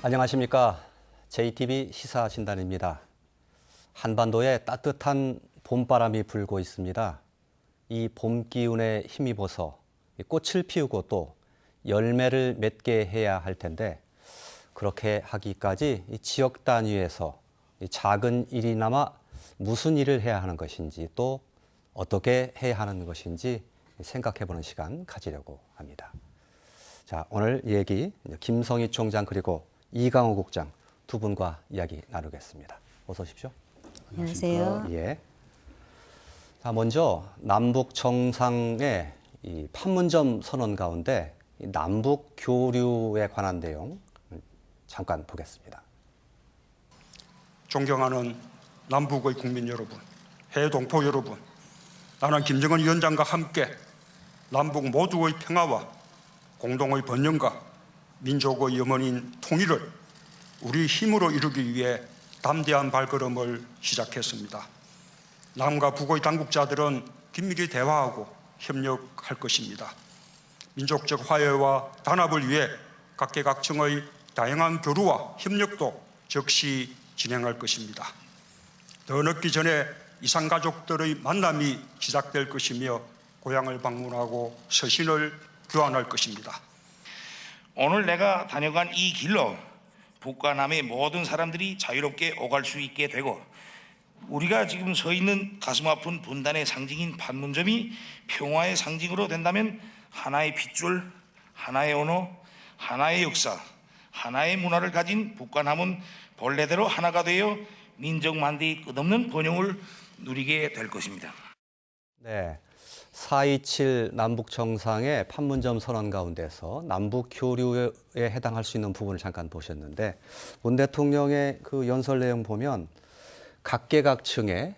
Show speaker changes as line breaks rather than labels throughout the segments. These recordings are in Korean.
안녕하십니까. JTB 시사진단입니다. 한반도에 따뜻한 봄바람이 불고 있습니다. 이 봄 기운에 힘입어서 꽃을 피우고 또 열매를 맺게 해야 할 텐데 그렇게 하기까지 지역 단위에서 작은 일이나마 무슨 일을 해야 하는 것인지 또 어떻게 해야 하는 것인지 생각해보는 시간 가지려고 합니다. 자, 오늘 얘기 김성희 총장 그리고 이강호 국장 두 분과 이야기 나누겠습니다. 어서 오십시오.
안녕하세요.
예. 자, 먼저 남북 정상의 이 판문점 선언 가운데 남북 교류에 관한 내용 잠깐 보겠습니다.
존경하는 남북의 국민 여러분, 해외 동포 여러분, 나는 김정은 위원장과 함께 남북 모두의 평화와 공동의 번영과 민족의 영원인 통일을 우리 힘으로 이루기 위해 담대한 발걸음을 시작했습니다. 남과 북의 당국자들은 긴밀히 대화하고 협력할 것입니다. 민족적 화해와 단합을 위해 각계각층의 다양한 교류와 협력도 즉시 진행할 것입니다. 더 늦기 전에 이산가족들의 만남이 시작될 것이며 고향을 방문하고 서신을 교환할 것입니다.
오늘 내가 다녀간 이 길로 북과 남의 모든 사람들이 자유롭게 오갈 수 있게 되고 우리가 지금 서 있는 가슴 아픈 분단의 상징인 판문점이 평화의 상징으로 된다면 하나의 핏줄, 하나의 언어, 하나의 역사, 하나의 문화를 가진 북과 남은 본래대로 하나가 되어 민족 만대의 끝없는 번영을 누리게 될 것입니다.
네. 4.27 남북 정상의 판문점 선언 가운데서 남북 교류에 해당할 수 있는 부분을 잠깐 보셨는데 문 대통령의 그 연설 내용 보면 각계각층의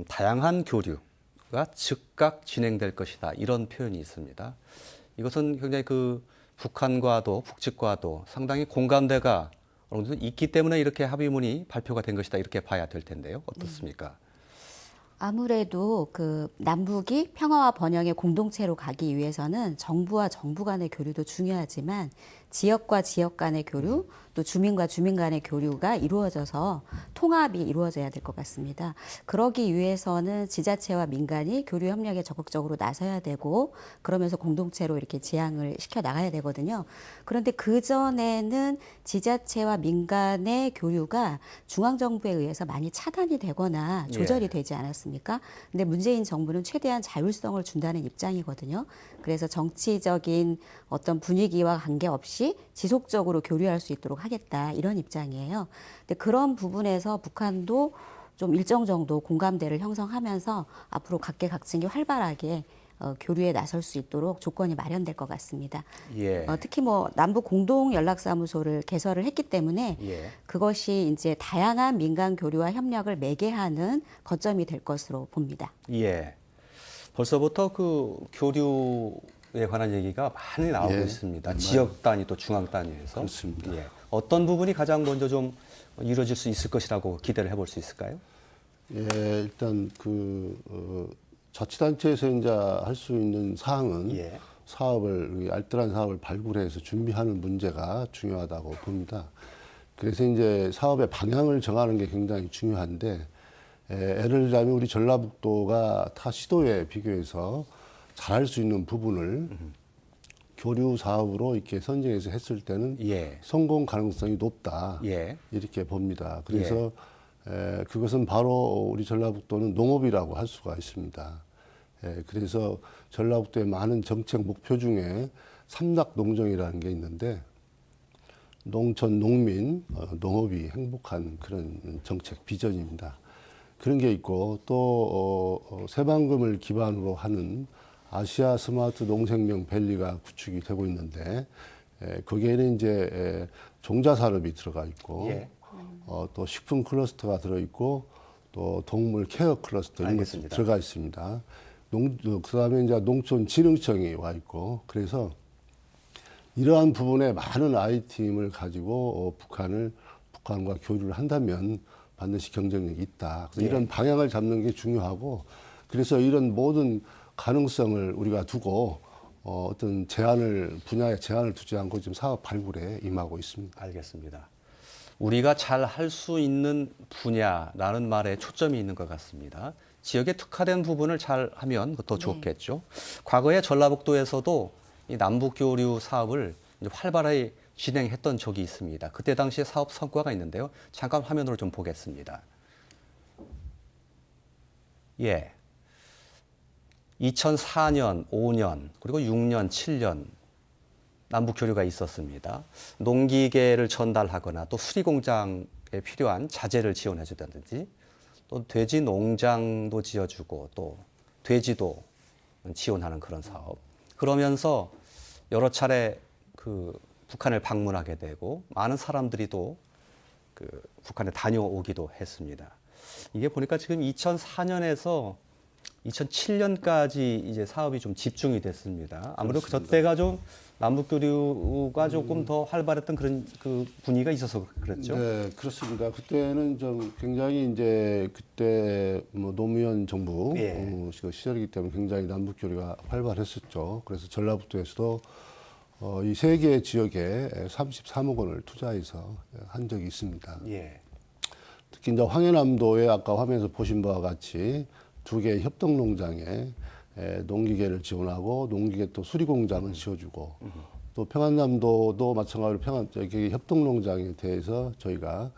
다양한 교류가 즉각 진행될 것이다 이런 표현이 있습니다. 이것은 굉장히 그 북한과도 북측과도 상당히 공감대가 어느 정도 있기 때문에 이렇게 합의문이 발표가 된 것이다 이렇게 봐야 될 텐데요. 어떻습니까?
아무래도 그 남북이 평화와 번영의 공동체로 가기 위해서는 정부와 정부 간의 교류도 중요하지만 지역과 지역 간의 교류, 또 주민과 주민 간의 교류가 이루어져서 통합이 이루어져야 될 것 같습니다. 그러기 위해서는 지자체와 민간이 교류 협력에 적극적으로 나서야 되고 그러면서 공동체로 이렇게 지향을 시켜 나가야 되거든요. 그런데 그전에는 지자체와 민간의 교류가 중앙정부에 의해서 많이 차단이 되거나 조절이 되지 않았습니까? 근데 문재인 정부는 최대한 자율성을 준다는 입장이거든요. 그래서 정치적인 어떤 분위기와 관계없이 지속적으로 교류할 수 있도록 하겠다 이런 입장이에요. 근데 그런 부분에서 북한도 좀 일정 정도 공감대를 형성하면서 앞으로 각계각층이 활발하게 교류에 나설 수 있도록 조건이 마련될 것 같습니다.
예.
특히 뭐 남북 공동 연락사무소를 개설을 했기 때문에 그것이 이제 다양한 민간 교류와 협력을 매개하는 거점이 될 것으로 봅니다.
예. 벌써부터 그 교류에 관한 얘기가 많이 나오고 있습니다. 지역 단위 또 중앙 단위에서.
그렇습니다.
예. 어떤 부분이 가장 먼저 좀 이루어질 수 있을 것이라고 기대를 해볼 수 있을까요?
예, 일단 자치단체에서 이제 할 수 있는 사항은 사업을 알뜰한 사업을 발굴해서 준비하는 문제가 중요하다고 봅니다. 그래서 이제 사업의 방향을 정하는 게 굉장히 중요한데 예를 들자면 우리 전라북도가 타 시도에 비교해서 잘할 수 있는 부분을 교류 사업으로 이렇게 선정해서 했을 때는 성공 가능성이 높다 이렇게 봅니다. 그래서 그것은 바로 우리 전라북도는 농업이라고 할 수가 있습니다. 그래서 전라북도의 많은 정책 목표 중에 삼락농정이라는 게 있는데 농촌, 농민, 농업이 행복한 그런 정책 비전입니다. 그런 게 있고 또 새만금을 기반으로 하는 아시아 스마트 농생명 밸리가 구축이 되고 있는데 거기에는 이제 종자 산업이 들어가 있고 또 식품 클러스터가 들어 있고 또 동물 케어 클러스터 이런 것이 들어가 있습니다. 그다음에 이제 농촌진흥청이 와 있고 그래서 이러한 부분에 많은 IT팀을 가지고 북한과 교류를 한다면 반드시 경쟁력이 있다. 그래서 이런 방향을 잡는 게 중요하고 그래서 이런 모든 가능성을 우리가 두고 어떤 분야에 제한을 두지 않고 지금 사업 발굴에 임하고 있습니다.
알겠습니다. 우리가 잘 할 수 있는 분야라는 말에 초점이 있는 것 같습니다. 지역에 특화된 부분을 잘 하면 더 좋겠죠. 과거에 전라북도에서도 이 남북교류 사업을 이제 활발하게 진행했던 적이 있습니다. 그때 당시에 사업 성과가 있는데요. 잠깐 화면으로 좀 보겠습니다. 예. 2004년, 5년, 그리고 6년, 7년 남북 교류가 있었습니다. 농기계를 전달하거나 또 수리공장에 필요한 자재를 지원해 주다든지 또 돼지 농장도 지어주고 또 돼지도 지원하는 그런 사업. 그러면서 여러 차례 그 북한을 방문하게 되고 많은 사람들이 또 그 북한에 다녀오기도 했습니다. 이게 보니까 지금 2004년에서 2007년까지 이제 사업이 좀 집중이 됐습니다. 아무래도 그 때가 좀 남북 교류가 조금 더 활발했던 그런 그 분위기가 있어서 그랬죠.
네, 그렇습니다. 그때는 좀 굉장히 이제 그때 뭐 노무현 정부 시절이기 때문에 굉장히 남북 교류가 활발했었죠. 그래서 전라북도에서도 이 세 개 지역에 33억 원을 투자해서 한 적이 있습니다.
예.
특히 이제 황해남도에 아까 화면에서 보신 바와 같이 2개의 협동농장에 농기계를 지원하고 농기계 또 수리공장을 지어주고 또 평안남도도 마찬가지로 여기 협동농장에 대해서 저희가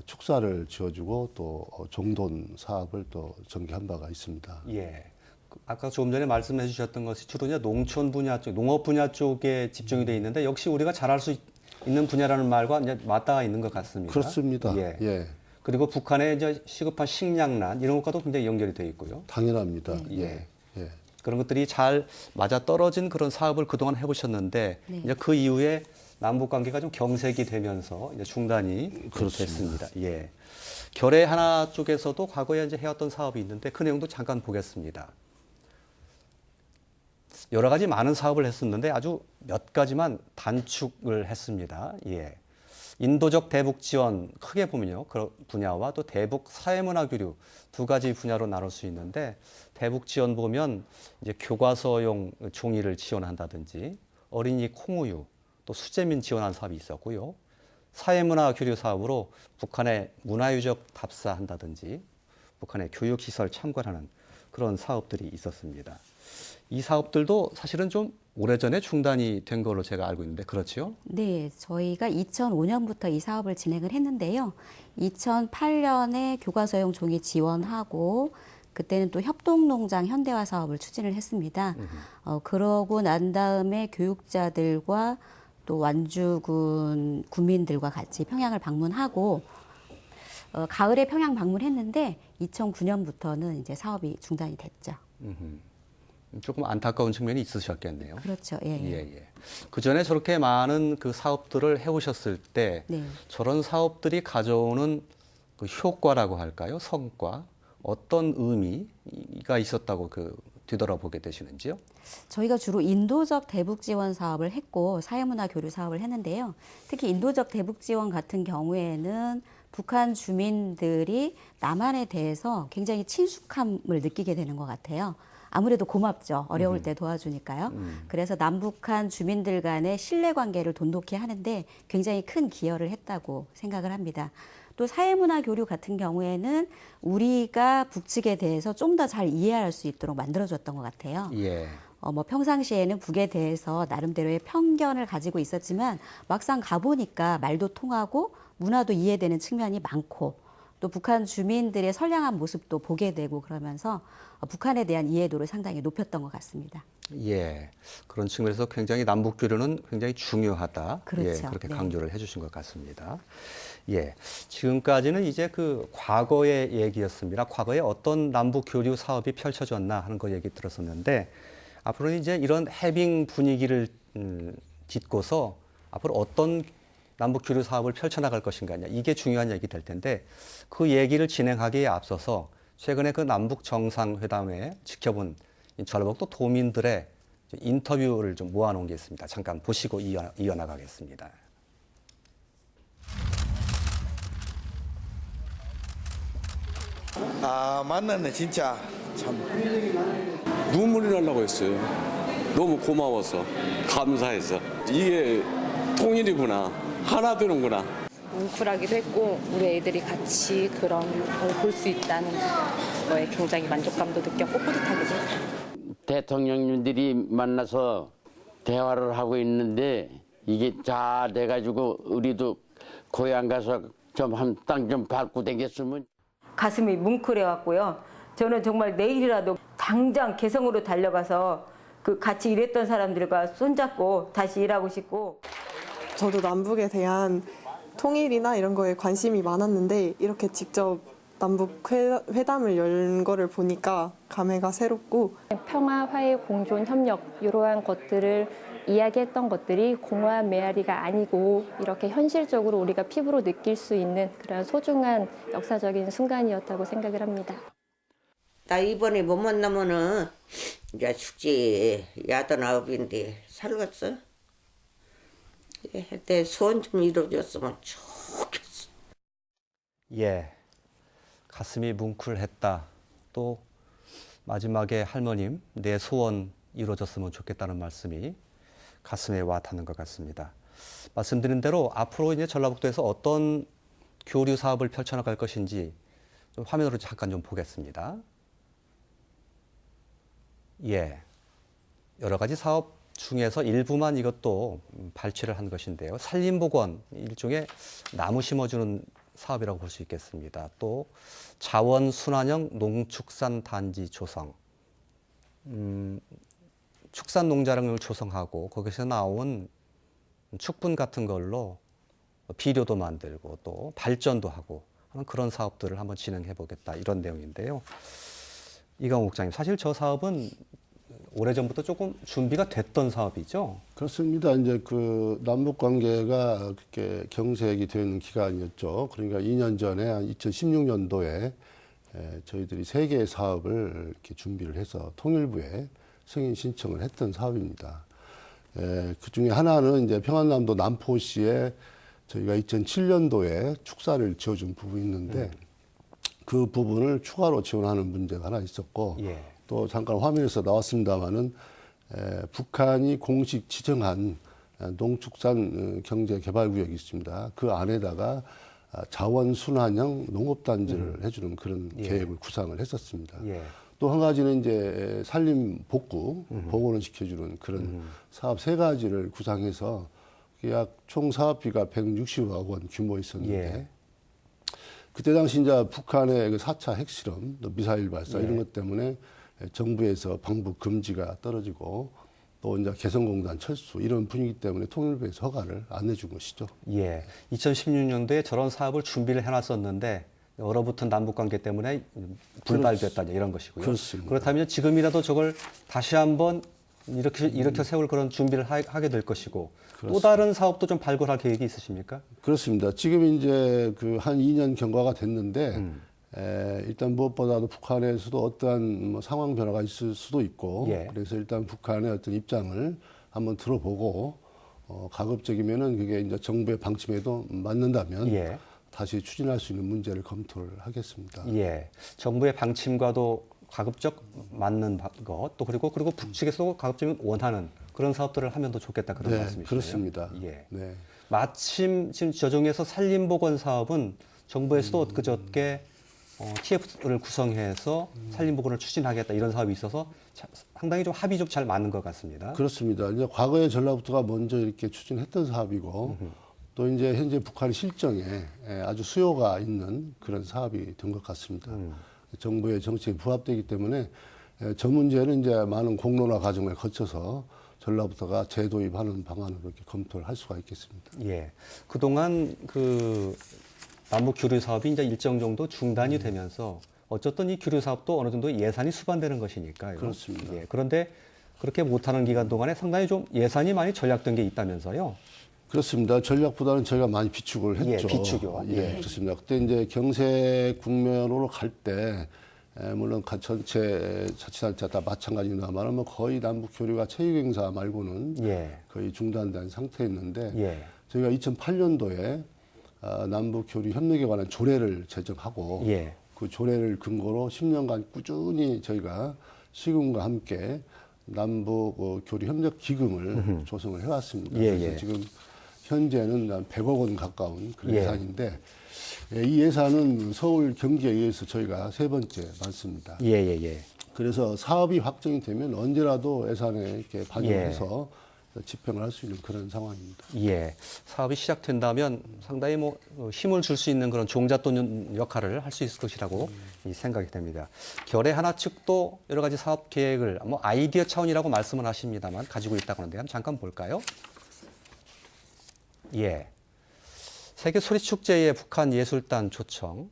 축사를 지어주고 또 종돈 사업을 또 전개한 바가 있습니다.
예. 아까 조금 전에 말씀해 주셨던 것이 주로 이제 농촌 분야 쪽, 농업 분야 쪽에 집중이 돼 있는데 역시 우리가 잘할 수 있는 분야라는 말과 이제 맞닿아 있는 것 같습니다.
그렇습니다.
예.
예.
그리고 북한의 이제 시급한 식량난 이런 것과도 굉장히 연결이 돼 있고요.
당연합니다.
예.
예.
그런 것들이 잘 맞아 떨어진 그런 사업을 그동안 해보셨는데 이제 그 이후에 남북 관계가 좀 경색이 되면서 이제 중단이 됐습니다. 예. 결의 하나 쪽에서도 과거에 이제 해왔던 사업이 있는데 그 내용도 잠깐 보겠습니다. 여러 가지 많은 사업을 했었는데 아주 몇 가지만 단축을 했습니다. 예. 인도적 대북 지원 크게 보면요. 그 분야와 또 대북 사회문화 교류 2가지 분야로 나눌 수 있는데 대북 지원 보면 이제 교과서용 종이를 지원한다든지 어린이 콩우유 또 수재민 지원하는 사업이 있었고요. 사회문화 교류 사업으로 북한의 문화유적 답사한다든지 북한의 교육시설 참관하는 그런 사업들이 있었습니다. 이 사업들도 사실은 좀 오래전에 중단이 된 걸로 제가 알고 있는데 그렇지요?
네, 저희가 2005년부터 이 사업을 진행을 했는데요. 2008년에 교과서용 종이 지원하고 그때는 또 협동농장 현대화 사업을 추진을 했습니다. 그러고 난 다음에 교육자들과 또 완주군 군민들과 같이 평양을 방문하고 가을에 평양 방문했는데 2009년부터는 이제 사업이 중단이 됐죠.
조금 안타까운 측면이 있으셨겠네요.
그렇죠. 예.
예. 그 전에 저렇게 많은 그 사업들을 해오셨을 때 저런 사업들이 가져오는 그 효과라고 할까요? 성과 어떤 의미가 있었다고 그 뒤돌아보게 되시는지요?
저희가 주로 인도적 대북 지원 사업을 했고 사회문화 교류 사업을 했는데요. 특히 인도적 대북 지원 같은 경우에는 북한 주민들이 남한에 대해서 굉장히 친숙함을 느끼게 되는 것 같아요. 아무래도 고맙죠. 어려울 때 도와주니까요. 그래서 남북한 주민들 간의 신뢰관계를 돈독히 하는데 굉장히 큰 기여를 했다고 생각을 합니다. 또 사회문화 교류 같은 경우에는 우리가 북측에 대해서 좀 더 잘 이해할 수 있도록 만들어줬던 것 같아요.
예.
뭐 평상시에는 북에 대해서 나름대로의 편견을 가지고 있었지만 막상 가보니까 말도 통하고 문화도 이해되는 측면이 많고 또 북한 주민들의 선량한 모습도 보게 되고 그러면서 북한에 대한 이해도를 상당히 높였던 것 같습니다.
예. 그런 측면에서 굉장히 남북 교류는 굉장히 중요하다.
그렇죠.
예, 그렇게 강조를 해주신 것 같습니다. 예. 지금까지는 이제 그 과거의 얘기였습니다. 과거에 어떤 남북 교류 사업이 펼쳐졌나 하는 거 얘기 들었었는데 앞으로는 이제 이런 해빙 분위기를 딛고서 앞으로 어떤 남북 교류 사업을 펼쳐나갈 것인가 이게 중요한 얘기 될 텐데 그 얘기를 진행하기에 앞서서 최근에 그 남북 정상회담에 지켜본 전라북도 도민들의 인터뷰를 좀 모아놓은 게 있습니다. 잠깐 보시고 이어나가겠습니다.
아 만났네 진짜 참
눈물이 나려고 했어요.
너무 고마워서 감사해서 이게 통일이구나, 하나 되는구나.
뭉클하기도 했고 우리 애들이 같이 그런 걸 볼 수 있다는 거에 굉장히 만족감도 느꼈고 뿌듯하기도 했고.
대통령님들이 만나서 대화를 하고 있는데 이게 잘 돼가지고 우리도 고향 가서 좀 한 땅 좀 밟고 다녔으면.
가슴이 뭉클해 왔고요. 저는 정말 내일이라도 당장 개성으로 달려가서 그 같이 일했던 사람들과 손잡고 다시 일하고 싶고.
저도 남북에 대한 통일이나 이런 거에 관심이 많았는데 이렇게 직접 남북 회담을 연 거를 보니까 감회가 새롭고,
평화, 화해, 공존, 협력 이러한 것들을 이야기했던 것들이 공허한 메아리가 아니고 이렇게 현실적으로 우리가 피부로 느낄 수 있는 그런 소중한 역사적인 순간이었다고 생각을 합니다.
나 이번에 못 만나면은 이제 죽지. 야단 아홉인데 살겠어? 내 소원 좀 이루어졌으면 좋겠어.
예, 가슴이 뭉클했다. 또 마지막에 할머님, 내 소원 이루어졌으면 좋겠다는 말씀이 가슴에 와 닿는 것 같습니다. 말씀드린 대로 앞으로 이제 전라북도에서 어떤 교류 사업을 펼쳐나갈 것인지 좀 화면으로 잠깐 좀 보겠습니다. 예, 여러 가지 사업 중에서 일부만 이것도 발췌를 한 것인데요. 산림복원, 일종의 나무 심어주는 사업이라고 볼 수 있겠습니다. 또 자원순환형 농축산단지 조성, 축산농자랑을 조성하고 거기서 나온 축분 같은 걸로 비료도 만들고 또 발전도 하고 하는 그런 사업들을 한번 진행해 보겠다, 이런 내용인데요. 이강욱 국장님, 사실 저 사업은 오래전부터 조금 준비가 됐던 사업이죠?
그렇습니다. 이제 그 남북 관계가 그렇게 경색이 되는 기간이었죠. 그러니까 2년 전에 한 2016년도에 저희들이 3개의 사업을 이렇게 준비를 해서 통일부에 승인 신청을 했던 사업입니다. 그 중에 하나는 이제 평안남도 남포시에 저희가 2007년도에 축사를 지어준 부분이 있는데 그 부분을 추가로 지원하는 문제가 하나 있었고,
예.
또 잠깐 화면에서 나왔습니다마는 북한이 공식 지정한 농축산 경제개발구역이 있습니다. 그 안에다가 자원순환형 농업단지를 해주는 그런 계획을 구상을 했었습니다.
예.
또 한 가지는 이제 산림 복구, 복원을 시켜주는 그런 사업 3가지를 구상해서 약 총 사업비가 160억 원 규모였었는데,
예.
그때 당시 이제 북한의 그 4차 핵실험, 또 미사일 발사 이런 것 때문에 정부에서 방북 금지가 떨어지고 또 이제 개성공단 철수 이런 분위기 때문에 통일부에서 허가를 안 내준 것이죠.
예. 2016년도에 저런 사업을 준비를 해놨었는데 얼어붙은 남북 관계 때문에 불발됐다, 이런 것이고요.
그렇습니다.
그렇다면 지금이라도 저걸 다시 한번 이렇게 세울 그런 준비를 하게 될 것이고, 또 다른 사업도 좀 발굴할 계획이 있으십니까?
그렇습니다. 지금 이제 그 한 2년 경과가 됐는데 일단 무엇보다도 북한에서도 어떠한 뭐 상황 변화가 있을 수도 있고,
예.
그래서 일단 북한의 어떤 입장을 한번 들어보고 가급적이면은 그게 이제 정부의 방침에도 맞는다면
예.
다시 추진할 수 있는 문제를 검토를 하겠습니다.
예. 정부의 방침과도 가급적 맞는 것, 또 그리고 북측에서 가급적이면 원하는 그런 사업들을 하면 더 좋겠다, 그런
네,
말씀이시네요.
그렇습니다.
예.
네.
마침 지금 저중에서 산림복원 사업은 정부에서도 엊그저께 TF를 구성해서 산림복원을 추진하겠다, 이런 사업이 있어서 상당히 좀 합이 좀 잘 맞는 것 같습니다.
그렇습니다. 이제 과거에 전라북도가 먼저 이렇게 추진했던 사업이고, 또 이제 현재 북한 실정에 아주 수요가 있는 그런 사업이 된 것 같습니다. 정부의 정책에 부합되기 때문에 저 문제는 이제 많은 공론화 과정을 거쳐서 전라북도가 재도입하는 방안으로 이렇게 검토를 할 수가 있겠습니다.
예. 그동안 그 남북 교류 사업이 이제 일정 정도 중단이 되면서 어쨌든 이 교류 사업도 어느 정도 예산이 수반되는 것이니까요.
그렇습니다.
예. 그런데 그렇게 못하는 기간 동안에 상당히 좀 예산이 많이 절약된 게 있다면서요.
그렇습니다. 전략보다는 저희가 많이 비축을 했죠.
예, 비축이요.
예, 그렇습니다. 그때 이제 경제 국면으로 갈 때, 물론 전체 자치단체 다 마찬가지입니다만, 뭐 거의 남북 교류가 체육행사 말고는
예.
거의 중단된 상태였는데,
예.
저희가 2008년도에 남북 교류 협력에 관한 조례를 제정하고,
예.
그 조례를 근거로 10년간 꾸준히 저희가 시군과 함께 남북 교류 협력 기금을 조성을 해왔습니다.
예,
그래서
예.
지금 현재는 한 100억 원 가까운 그런
예.
예산인데 이 예산은 서울 경기에 의해서 저희가 세 번째 받습니다.
예.
그래서 사업이 확정이 되면 언제라도 예산에 이렇게 반영해서 집행을 할 수 있는 그런 상황입니다.
예. 사업이 시작된다면 상당히 뭐 힘을 줄 수 있는 그런 종잣돈 역할을 할 수 있을 것이라고 생각이 됩니다. 결의 하나 측도 여러 가지 사업 계획을 뭐 아이디어 차원이라고 말씀을 하십니다만 가지고 있다고 하는데 한번 잠깐 볼까요? 예. 세계 소리축제에 북한 예술단 초청.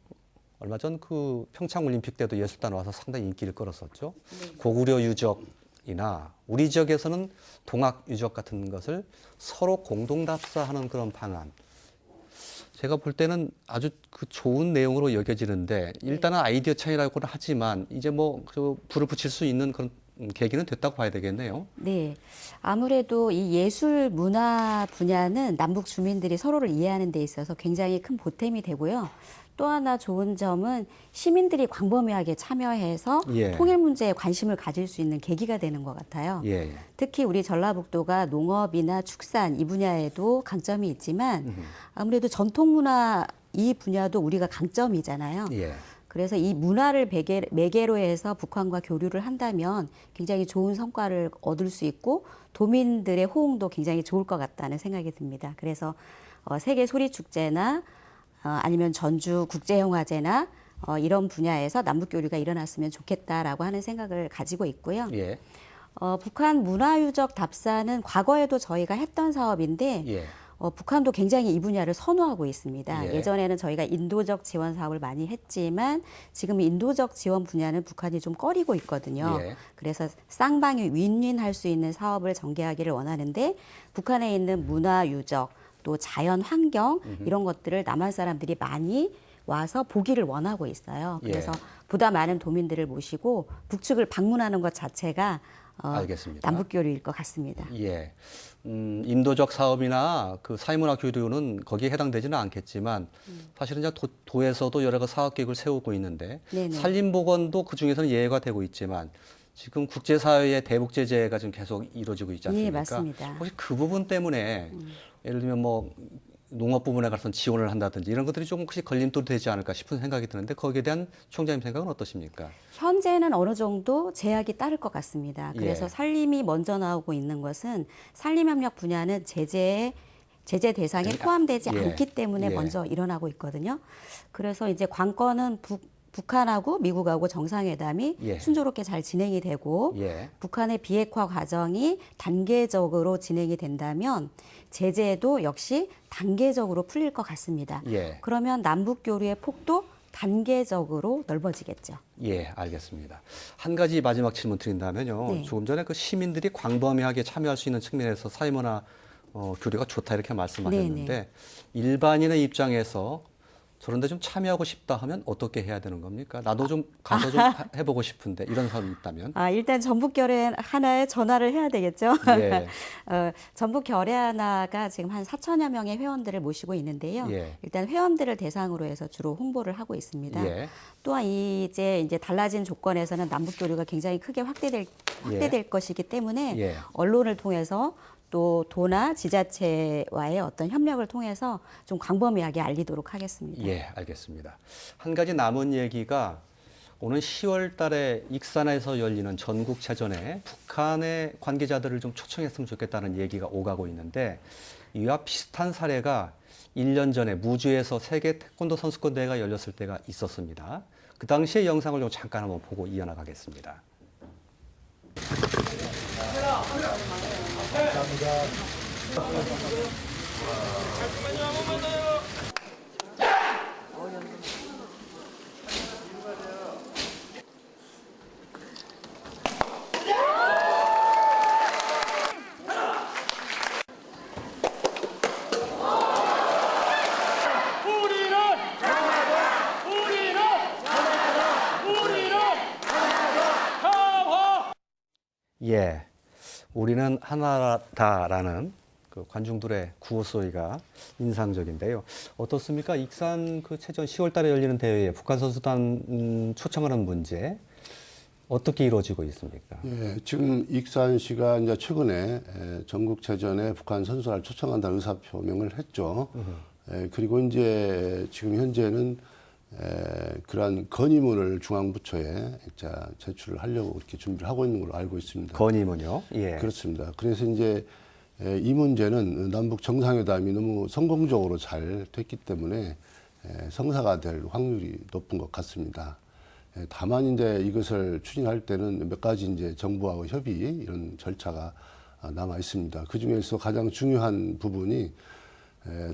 얼마 전 그 평창 올림픽 때도 예술단 와서 상당히 인기를 끌었었죠. 고구려 유적이나 우리 지역에서는 동학 유적 같은 것을 서로 공동 답사하는 그런 방안. 제가 볼 때는 아주 그 좋은 내용으로 여겨지는데 일단은 아이디어 차이라고는 하지만 이제 뭐 그 불을 붙일 수 있는 그런 계기는 됐다고 봐야 되겠네요.
네. 아무래도 이 예술 문화 분야는 남북 주민들이 서로를 이해하는 데 있어서 굉장히 큰 보탬이 되고요. 또 하나 좋은 점은 시민들이 광범위하게 참여해서
예.
통일 문제에 관심을 가질 수 있는 계기가 되는 것 같아요.
예.
특히 우리 전라북도가 농업이나 축산 이 분야에도 강점이 있지만 아무래도 전통문화 이 분야도 우리가 강점이잖아요.
예.
그래서 이 문화를 매개로 해서 북한과 교류를 한다면 굉장히 좋은 성과를 얻을 수 있고 도민들의 호응도 굉장히 좋을 것 같다는 생각이 듭니다. 그래서 세계 소리축제나 아니면 전주 국제영화제나 이런 분야에서 남북교류가 일어났으면 좋겠다라고 하는 생각을 가지고 있고요.
예.
북한 문화유적 답사는 과거에도 저희가 했던 사업인데
예.
북한도 굉장히 이 분야를 선호하고 있습니다.
예.
예전에는 저희가 인도적 지원 사업을 많이 했지만 지금 인도적 지원 분야는 북한이 좀 꺼리고 있거든요.
예.
그래서 쌍방이 윈윈할 수 있는 사업을 전개하기를 원하는데 북한에 있는 문화유적 또 자연 환경 이런 것들을 남한 사람들이 많이 와서 보기를 원하고 있어요. 그래서
예.
보다 많은 도민들을 모시고 북측을 방문하는 것 자체가
알겠습니다.
남북교류일 것 같습니다.
예. 인도적 사업이나 그 사회문화 교류는 거기에 해당되지는 않겠지만 사실은 이제 도에서도 여러 가지 사업 계획을 세우고 있는데
네네.
산림보건도 그 중에서는 예외가 되고 있지만 지금 국제사회의 대북 제재가 지금 계속 이루어지고 있지 않습니까?
예, 맞습니다.
혹시 그 부분 때문에 예를 들면 뭐 농업 부분에 가서 지원을 한다든지 이런 것들이 조금 혹시 걸림돌이 되지 않을까 싶은 생각이 드는데 거기에 대한 총장님 생각은 어떠십니까?
현재는 어느 정도 제약이 따를 것 같습니다. 그래서
예.
산림이 먼저 나오고 있는 것은 산림협력 분야는 제재 대상에 포함되지
예.
않기 때문에
예.
먼저 일어나고 있거든요. 그래서 이제 관건은 북한하고 미국하고 정상회담이
예.
순조롭게 잘 진행이 되고
예.
북한의 비핵화 과정이 단계적으로 진행이 된다면 제재도 역시 단계적으로 풀릴 것 같습니다.
예.
그러면 남북 교류의 폭도 단계적으로 넓어지겠죠.
예, 알겠습니다. 한 가지 마지막 질문 드린다면요.
네.
조금 전에 그 시민들이 광범위하게 참여할 수 있는 측면에서 사회문화 교류가 좋다 이렇게 말씀하셨는데 일반인의 입장에서 저런데 좀 참여하고 싶다 하면 어떻게 해야 되는 겁니까? 나도 좀 가서 좀 해보고 싶은데 이런 사람이 있다면?
일단 전북 결의 하나에 전화를 해야 되겠죠.
예.
전북 결의 하나가 지금 한 4천여 명의 회원들을 모시고 있는데요.
예.
일단 회원들을 대상으로 해서 주로 홍보를 하고 있습니다.
예.
또한 이제 달라진 조건에서는 남북 교류가 굉장히 크게 확대될 것이기 때문에
예.
언론을 통해서 또 도나 지자체와의 어떤 협력을 통해서 좀 광범위하게 알리도록 하겠습니다.
예, 알겠습니다. 한 가지 남은 얘기가 오는 10월 달에 익산에서 열리는 전국체전에 북한의 관계자들을 좀 초청했으면 좋겠다는 얘기가 오가고 있는데 이와 비슷한 사례가 1년 전에 무주에서 세계 태권도 선수권 대회가 열렸을 때가 있었습니다. 그 당시의 영상을 좀 잠깐 한번 보고 이어나가겠습니다. 예, 우리는 하나다라는 그 관중들의 구호 소리가 인상적인데요. 어떻습니까? 익산 그 체전 10월 달에 열리는 대회에 북한 선수단 초청하는 문제 어떻게 이루어지고 있습니까?
예, 지금 익산시가 이제 최근에 전국체전에 북한 선수를 초청한다는 의사 표명을 했죠. 그리고 이제 지금 현재는 그러한 건의문을 중앙부처에 제출을 하려고 이렇게 준비를 하고 있는 걸로 알고 있습니다.
건의문요? 예.
그렇습니다. 그래서 이제 이 문제는 남북 정상회담이 너무 성공적으로 잘 됐기 때문에 성사가 될 확률이 높은 것 같습니다. 다만 이제 이것을 추진할 때는 몇 가지 이제 정부하고 협의 이런 절차가 남아 있습니다. 그 중에서 가장 중요한 부분이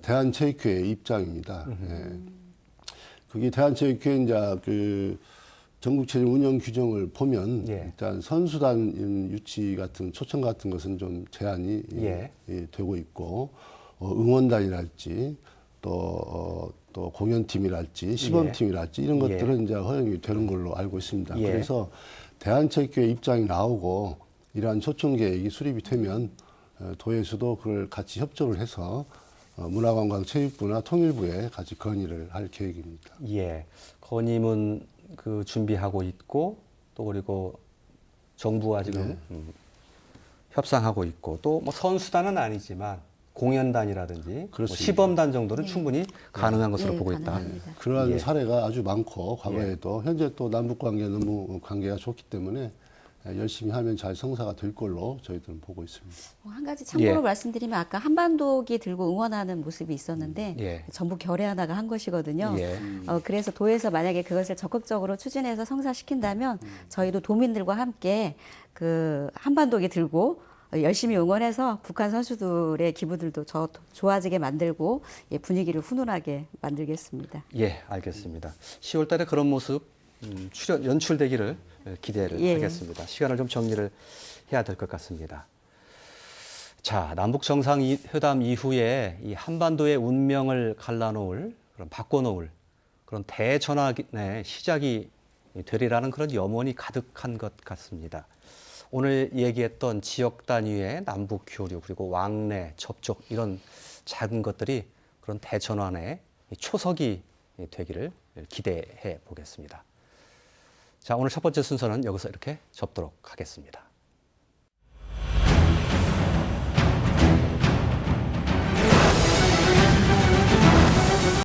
대한체육회의 입장입니다. 그게 대한체육회 이제 그 전국체전 운영 규정을 보면 일단 선수단 유치 같은 초청 같은 것은 좀 제한이 되고 있고 응원단이랄지 또 공연팀이랄지 시범팀이랄지 이런 것들은 이제 허용이 되는 걸로 알고 있습니다. 그래서 대한체육회 입장이 나오고 이러한 초청 계획이 수립이 되면 도에서도 그걸 같이 협조를 해서 문화관광체육부나 통일부에 같이 건의를 할 계획입니다.
예, 건의문 그 준비하고 있고 또 그리고 정부와 지금 협상하고 있고 또 뭐 선수단은 아니지만 공연단이라든지 뭐 시범단 정도는 충분히 가능한 것으로 보고 있다.
가능합니다.
그러한 사례가 아주 많고 과거에도 현재 또 남북 관계 너무 관계가 좋기 때문에 열심히 하면 잘 성사가 될 걸로 저희들은 보고 있습니다.
한 가지 참고로 말씀드리면 아까 한반도기 들고 응원하는 모습이 있었는데 전부 결의하나가 한 것이거든요. 그래서 도에서 만약에 그것을 적극적으로 추진해서 성사시킨다면 저희도 도민들과 함께 그 한반도기 들고 열심히 응원해서 북한 선수들의 기분들도 좋아지게 만들고 분위기를 훈훈하게 만들겠습니다.
예, 알겠습니다. 10월 달에 그런 모습 연출되기를 기대를 하겠습니다. 시간을 좀 정리를 해야 될 것 같습니다. 자, 남북 정상회담 이후에 이 한반도의 운명을 갈라놓을, 그런 바꿔놓을 그런 대전환의 시작이 되리라는 그런 염원이 가득한 것 같습니다. 오늘 얘기했던 지역 단위의 남북 교류 그리고 왕래, 접촉 이런 작은 것들이 그런 대전환의 초석이 되기를 기대해 보겠습니다. 자, 오늘 첫 번째 순서는 여기서 이렇게 접도록 하겠습니다.